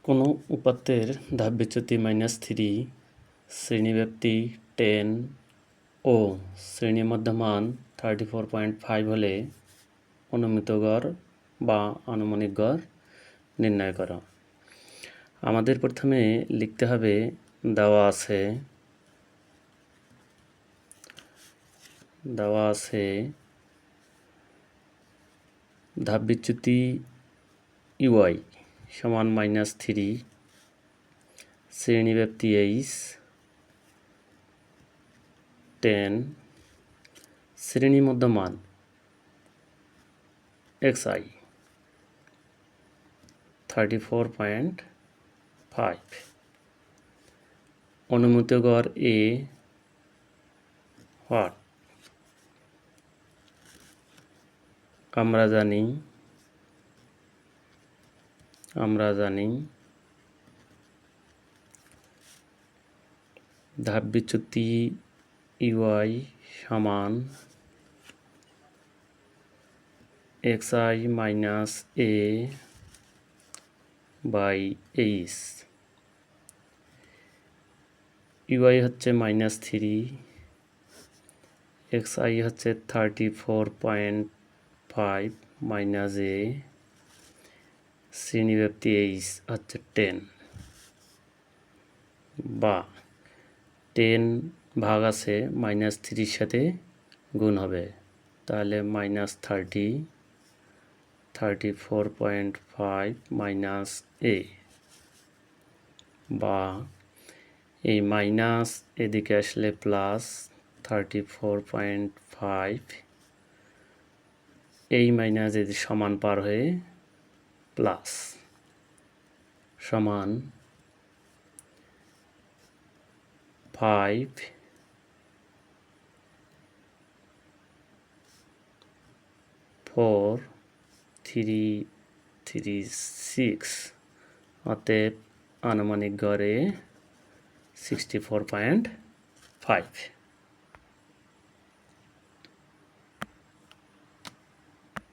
কোনো উপাত্তের ধাপবিচ্যুতি -3, শ্রেণীব্যাপ্তি 10 ও শ্রেণীমধ্য মান 34.5 হলে অনুমিত গড় বা আনুমানিক গড় নির্ণয় করো। আমাদের প্রথমে লিখতে হবে দেওয়া আছে ধাপবিচ্যুতি ইউআই সমান -3, শ্রেণীব্যাপ্তি h 10, শ্রেণীমধ্য মান xi 34.5, অনুমিত গড় a হোয়াট আমরা জানি ধাপবিচ্যুতি ইউআই সমান xi minus a by h। U i হচ্ছে -3, xi হচ্ছে 34.5 মাইনাস a, শ্রেণীব্যাপ্তি h হচ্ছে 10 বা 10 ভাগ আছে -3 সাথে গুণ হবে, তাহলে -30, 34.5 মাইনাস a, বা এই মাইনাস এদিকে আসলে প্লাস 34.5, এই মাইনাস যদি সমান পার হয়ে প্লাস সমান 5 4 3 3 6, অতএব আনুমানিক গড়ে 64.5।